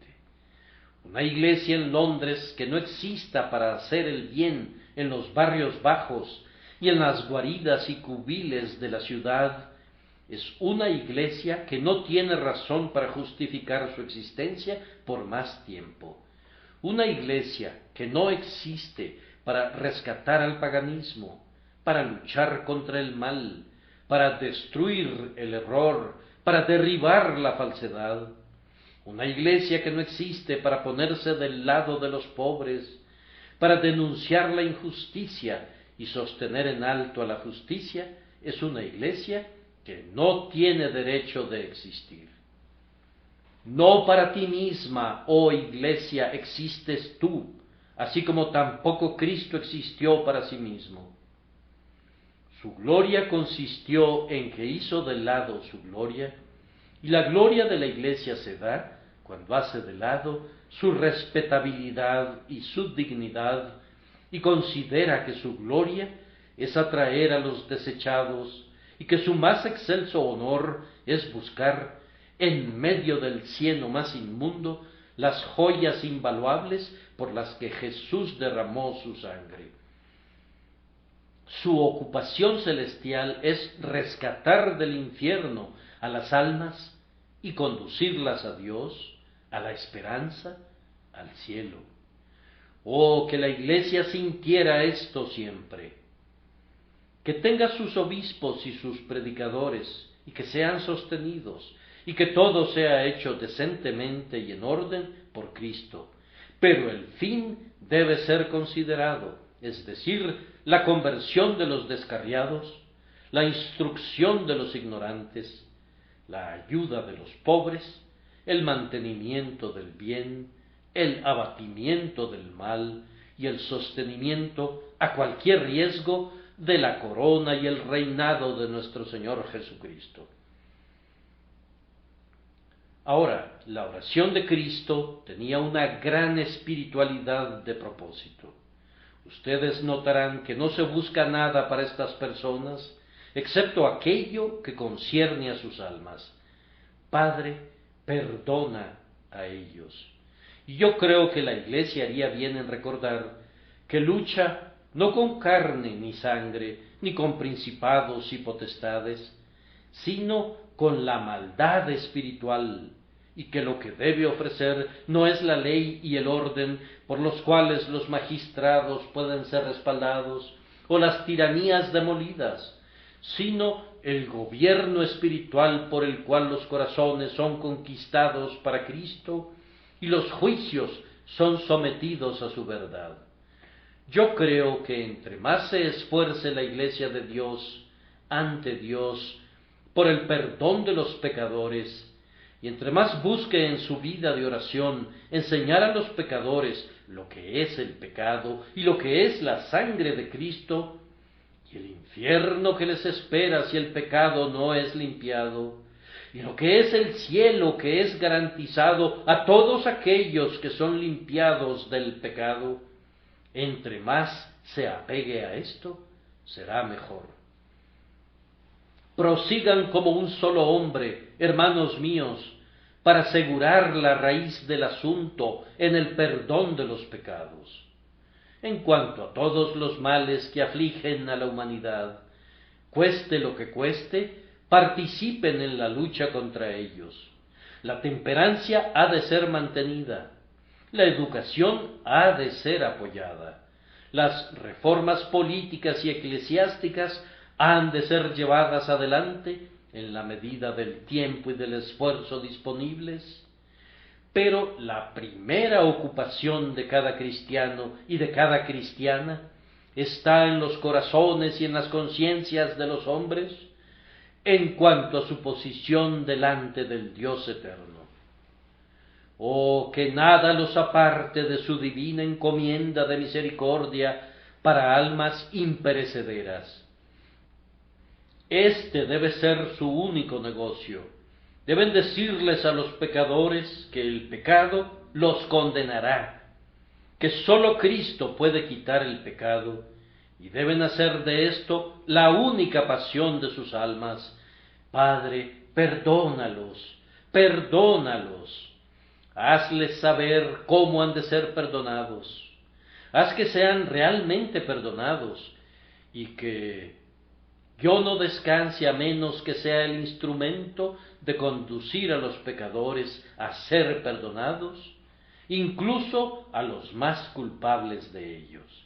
Speaker 1: Una iglesia en Londres que no exista para hacer el bien en los barrios bajos y en las guaridas y cubiles de la ciudad es una iglesia que no tiene razón para justificar su existencia por más tiempo. Una iglesia que no existe para rescatar al paganismo, para luchar contra el mal, para destruir el error, para derribar la falsedad. Una iglesia que no existe para ponerse del lado de los pobres, para denunciar la injusticia y sostener en alto a la justicia, es una iglesia que no tiene derecho de existir. No para ti misma, oh iglesia, existes tú, así como tampoco Cristo existió para sí mismo. Su gloria consistió en que hizo de lado su gloria, y la gloria de la iglesia se da cuando hace de lado su respetabilidad y su dignidad, y considera que su gloria es atraer a los desechados, y que su más excelso honor es buscar en medio del cieno más inmundo las joyas invaluables por las que Jesús derramó su sangre. Su ocupación celestial es rescatar del infierno a las almas y conducirlas a Dios, a la esperanza, al cielo. Oh, que la iglesia sintiera esto siempre, que tenga sus obispos y sus predicadores, y que sean sostenidos, y que todo sea hecho decentemente y en orden por Cristo. Pero el fin debe ser considerado, es decir, la conversión de los descarriados, la instrucción de los ignorantes, la ayuda de los pobres, el mantenimiento del bien, el abatimiento del mal y el sostenimiento a cualquier riesgo de la corona y el reinado de nuestro Señor Jesucristo. Ahora, la oración de Cristo tenía una gran espiritualidad de propósito. Ustedes notarán que no se busca nada para estas personas, excepto aquello que concierne a sus almas. Padre, perdona a ellos. Y yo creo que la Iglesia haría bien en recordar que lucha no con carne ni sangre, ni con principados y potestades, sino con la maldad espiritual, y que lo que debe ofrecer no es la ley y el orden por los cuales los magistrados pueden ser respaldados, o las tiranías demolidas, sino el gobierno espiritual por el cual los corazones son conquistados para Cristo y los juicios son sometidos a su verdad. Yo creo que entre más se esfuerce la Iglesia de Dios ante Dios por el perdón de los pecadores, y entre más busque en su vida de oración enseñar a los pecadores lo que es el pecado y lo que es la sangre de Cristo, y el infierno que les espera si el pecado no es limpiado, y lo que es el cielo que es garantizado a todos aquellos que son limpiados del pecado, Entre más se apegue a esto, será mejor. Prosigan como un solo hombre, hermanos míos, para asegurar la raíz del asunto en el perdón de los pecados. En cuanto a todos los males que afligen a la humanidad, cueste lo que cueste, participen en la lucha contra ellos. La temperancia ha de ser mantenida, la educación ha de ser apoyada, las reformas políticas y eclesiásticas han de ser llevadas adelante en la medida del tiempo y del esfuerzo disponibles. Pero la primera ocupación de cada cristiano y de cada cristiana está en los corazones y en las conciencias de los hombres en cuanto a su posición delante del Dios eterno. Oh, que nada los aparte de su divina encomienda de misericordia para almas imperecederas. Este debe ser su único negocio. Deben decirles a los pecadores que el pecado los condenará, que sólo Cristo puede quitar el pecado, y deben hacer de esto la única pasión de sus almas. Padre, perdónalos, perdónalos. Hazles saber cómo han de ser perdonados. Haz que sean realmente perdonados, y que yo no descanse a menos que sea el instrumento de conducir a los pecadores a ser perdonados, incluso a los más culpables de ellos.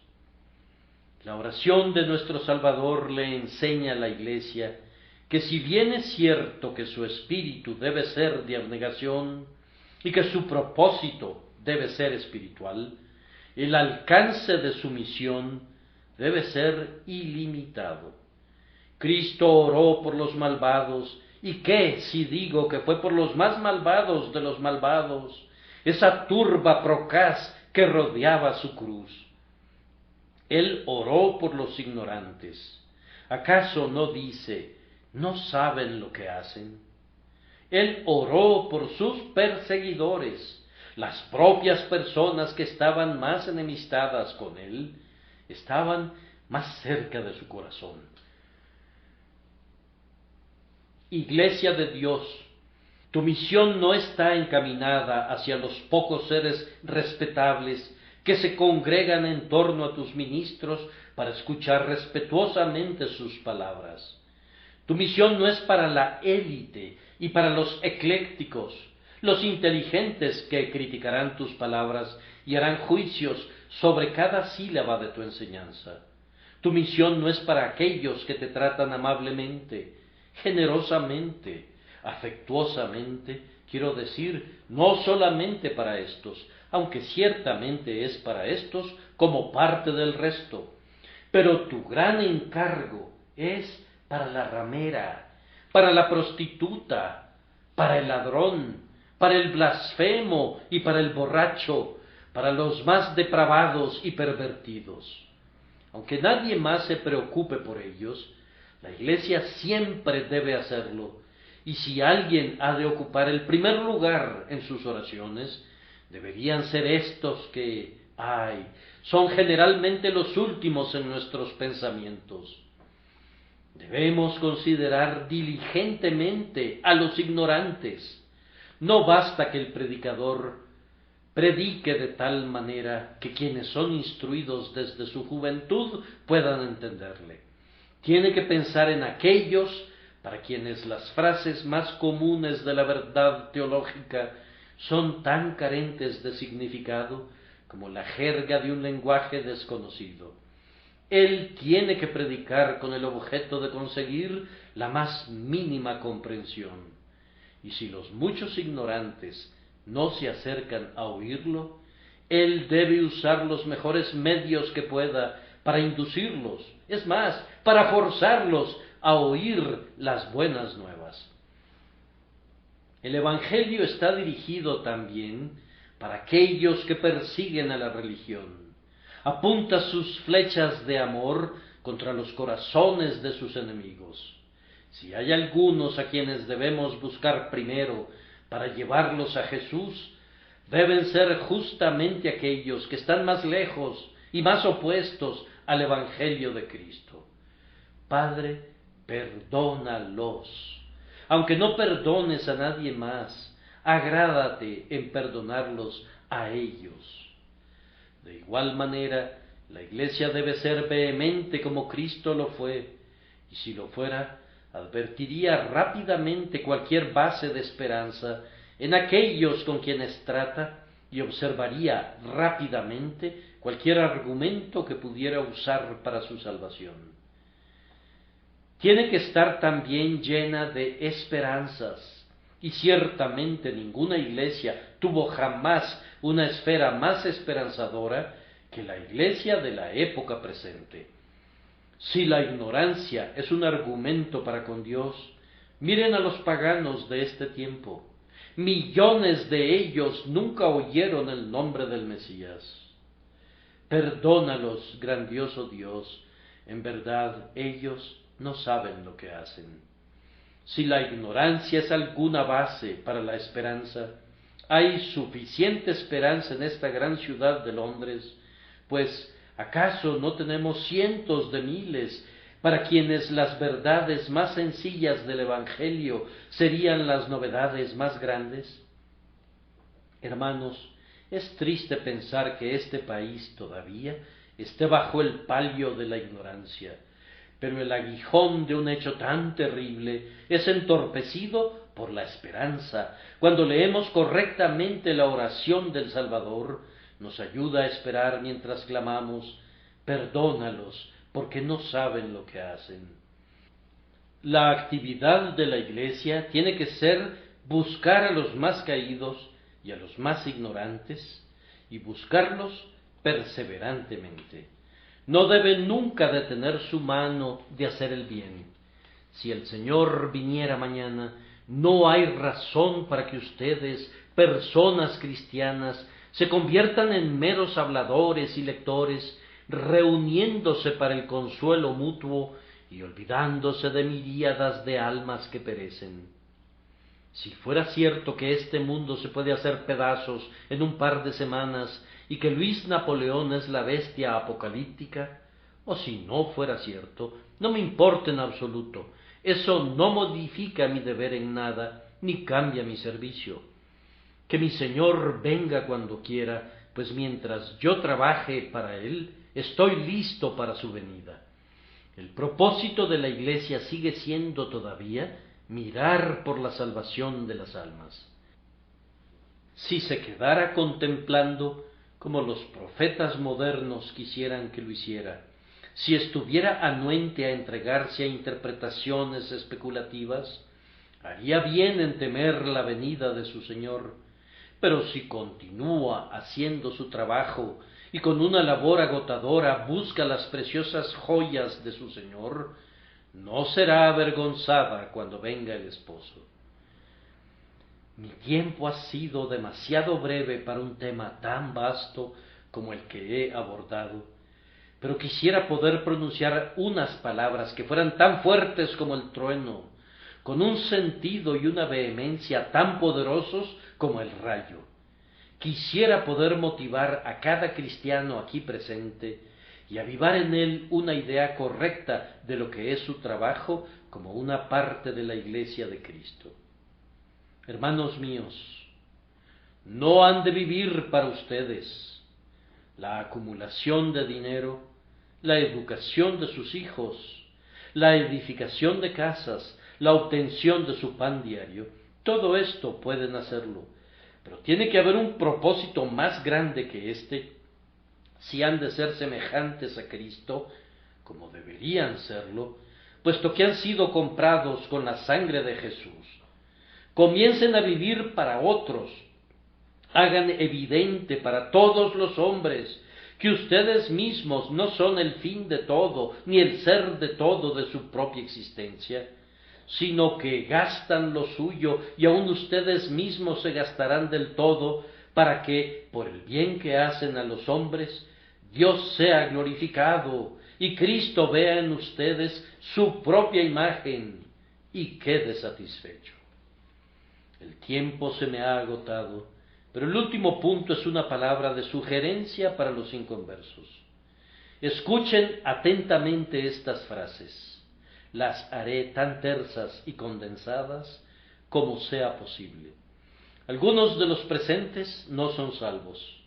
Speaker 1: La oración de nuestro Salvador le enseña a la Iglesia que si bien es cierto que su espíritu debe ser de abnegación y que su propósito debe ser espiritual, el alcance de su misión debe ser ilimitado. Cristo oró por los malvados, ¿y qué si digo que fue por los más malvados de los malvados, esa turba procaz que rodeaba su cruz? Él oró por los ignorantes. ¿Acaso no dice, no saben lo que hacen? Él oró por sus perseguidores, las propias personas que estaban más enemistadas con él, estaban más cerca de su corazón. Iglesia de Dios, tu misión no está encaminada hacia los pocos seres respetables que se congregan en torno a tus ministros para escuchar respetuosamente sus palabras. Tu misión no es para la élite y para los eclécticos, los inteligentes que criticarán tus palabras y harán juicios sobre cada sílaba de tu enseñanza. Tu misión no es para aquellos que te tratan amablemente, generosamente, afectuosamente, quiero decir, no solamente para estos, aunque ciertamente es para estos como parte del resto, pero tu gran encargo es para la ramera, para la prostituta, para el ladrón, para el blasfemo y para el borracho, para los más depravados y pervertidos. Aunque nadie más se preocupe por ellos, la Iglesia siempre debe hacerlo, y si alguien ha de ocupar el primer lugar en sus oraciones, deberían ser estos que, son generalmente los últimos en nuestros pensamientos. Debemos considerar diligentemente a los ignorantes. No basta que el predicador predique de tal manera que quienes son instruidos desde su juventud puedan entenderle. Tiene que pensar en aquellos para quienes las frases más comunes de la verdad teológica son tan carentes de significado como la jerga de un lenguaje desconocido. Él tiene que predicar con el objeto de conseguir la más mínima comprensión. Y si los muchos ignorantes no se acercan a oírlo, él debe usar los mejores medios que pueda para inducirlos, es más, para forzarlos a oír las buenas nuevas. El Evangelio está dirigido también para aquellos que persiguen a la religión. Apunta sus flechas de amor contra los corazones de sus enemigos. Si hay algunos a quienes debemos buscar primero para llevarlos a Jesús, deben ser justamente aquellos que están más lejos y más opuestos al Evangelio de Cristo. Padre, perdónalos. Aunque no perdones a nadie más, agrádate en perdonarlos a ellos. De igual manera, la Iglesia debe ser vehemente como Cristo lo fue, y si lo fuera, advertiría rápidamente cualquier base de esperanza en aquellos con quienes trata y observaría rápidamente cualquier argumento que pudiera usar para su salvación. Tiene que estar también llena de esperanzas, y ciertamente ninguna iglesia tuvo jamás una esfera más esperanzadora que la iglesia de la época presente. Si la ignorancia es un argumento para con Dios, miren a los paganos de este tiempo. Millones de ellos nunca oyeron el nombre del Mesías. Perdónalos, grandioso Dios, en verdad ellos no saben lo que hacen. Si la ignorancia es alguna base para la esperanza, hay suficiente esperanza en esta gran ciudad de Londres, pues ¿acaso no tenemos cientos de miles para quienes las verdades más sencillas del Evangelio serían las novedades más grandes? Hermanos, es triste pensar que este país todavía esté bajo el palio de la ignorancia, pero el aguijón de un hecho tan terrible es entorpecido por la esperanza. Cuando leemos correctamente la oración del Salvador, nos ayuda a esperar mientras clamamos: perdónalos, porque no saben lo que hacen. La actividad de la Iglesia tiene que ser buscar a los más caídos y a los más ignorantes, y buscarlos perseverantemente. No debe nunca detener su mano de hacer el bien. Si el Señor viniera mañana, no hay razón para que ustedes, personas cristianas, se conviertan en meros habladores y lectores, reuniéndose para el consuelo mutuo y olvidándose de miríadas de almas que perecen. Si fuera cierto que este mundo se puede hacer pedazos en un par de semanas y que Luis Napoleón es la bestia apocalíptica, o si no fuera cierto, no me importa en absoluto. Eso no modifica mi deber en nada, ni cambia mi servicio. Que mi Señor venga cuando quiera, pues mientras yo trabaje para Él, estoy listo para su venida. El propósito de la Iglesia sigue siendo todavía mirar por la salvación de las almas. Si se quedara contemplando, como los profetas modernos quisieran que lo hiciera, si estuviera anuente a entregarse a interpretaciones especulativas, haría bien en temer la venida de su Señor. Pero si continúa haciendo su trabajo y con una labor agotadora busca las preciosas joyas de su Señor, no será avergonzada cuando venga el esposo. Mi tiempo ha sido demasiado breve para un tema tan vasto como el que he abordado, pero quisiera poder pronunciar unas palabras que fueran tan fuertes como el trueno, con un sentido y una vehemencia tan poderosos como el rayo. Quisiera poder motivar a cada cristiano aquí presente y avivar en él una idea correcta de lo que es su trabajo como una parte de la Iglesia de Cristo. Hermanos míos, no han de vivir para ustedes. La acumulación de dinero, la educación de sus hijos, la edificación de casas, la obtención de su pan diario, todo esto pueden hacerlo, pero tiene que haber un propósito más grande que este, si han de ser semejantes a Cristo, como deberían serlo, puesto que han sido comprados con la sangre de Jesús. Comiencen a vivir para otros, hagan evidente para todos los hombres que ustedes mismos no son el fin de todo, ni el ser de todo de su propia existencia, sino que gastan lo suyo y aun ustedes mismos se gastarán del todo para que, por el bien que hacen a los hombres, Dios sea glorificado y Cristo vea en ustedes su propia imagen y quede satisfecho. El tiempo se me ha agotado, pero el último punto es una palabra de sugerencia para los inconversos. Escuchen atentamente estas frases. Las haré tan tersas y condensadas como sea posible. Algunos de los presentes no son salvos.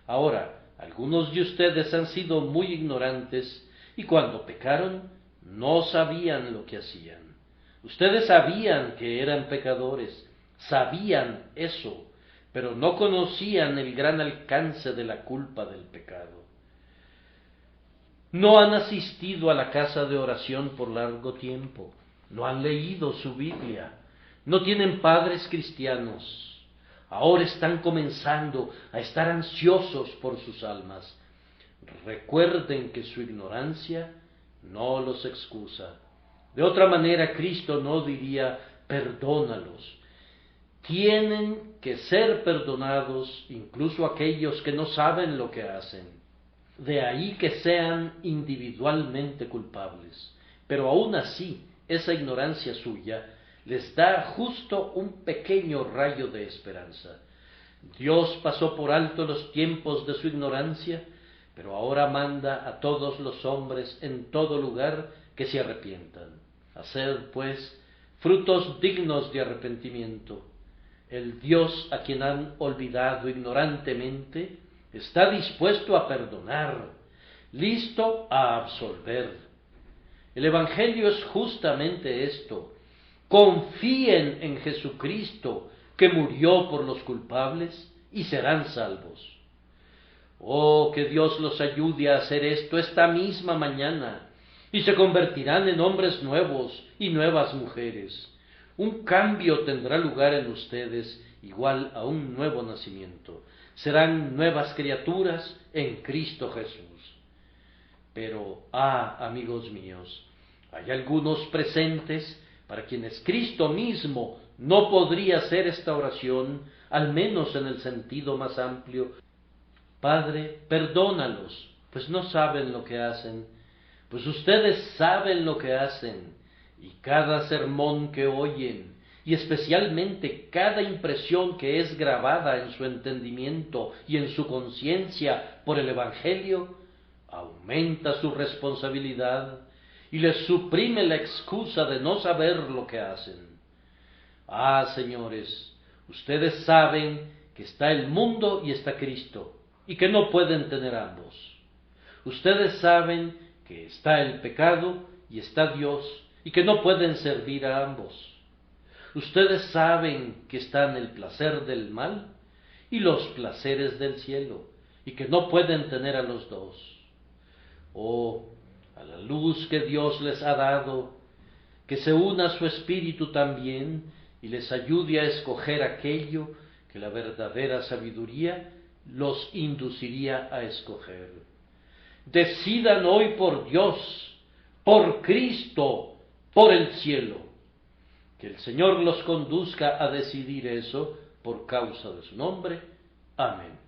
Speaker 1: Ahora, algunos de ustedes han sido muy ignorantes y cuando pecaron no sabían lo que hacían. Ustedes sabían que eran pecadores, sabían eso, pero no conocían el gran alcance de la culpa del pecado. No han asistido a la casa de oración por largo tiempo, no han leído su Biblia, no tienen padres cristianos. Ahora están comenzando a estar ansiosos por sus almas. Recuerden que su ignorancia no los excusa. De otra manera, Cristo no diría, perdónalos. Tienen que ser perdonados incluso aquellos que no saben lo que hacen. De ahí que sean individualmente culpables. Pero aún así, esa ignorancia suya les da justo un pequeño rayo de esperanza. Dios pasó por alto los tiempos de su ignorancia, pero ahora manda a todos los hombres en todo lugar que se arrepientan. Haced, pues, frutos dignos de arrepentimiento. El Dios a quien han olvidado ignorantemente está dispuesto a perdonar, listo a absolver. El Evangelio es justamente esto. Confíen en Jesucristo, que murió por los culpables, y serán salvos. Oh, que Dios los ayude a hacer esto esta misma mañana, y se convertirán en hombres nuevos y nuevas mujeres. Un cambio tendrá lugar en ustedes, igual a un nuevo nacimiento. Serán nuevas criaturas en Cristo Jesús. Pero, amigos míos, hay algunos presentes para quienes Cristo mismo no podría hacer esta oración, al menos en el sentido más amplio. Padre, perdónalos, pues no saben lo que hacen, pues ustedes saben lo que hacen, y cada sermón que oyen, y especialmente cada impresión que es grabada en su entendimiento y en su conciencia por el Evangelio, aumenta su responsabilidad y les suprime la excusa de no saber lo que hacen. Señores, ustedes saben que está el mundo y está Cristo, y que no pueden tener ambos. Ustedes saben que está el pecado y está Dios, y que no pueden servir a ambos. Ustedes saben que están el placer del mal y los placeres del cielo, y que no pueden tener a los dos. A la luz que Dios les ha dado, que se una su espíritu también y les ayude a escoger aquello que la verdadera sabiduría los induciría a escoger. Decidan hoy por Dios, por Cristo, por el cielo. Que el Señor los conduzca a decidir eso por causa de su nombre. Amén.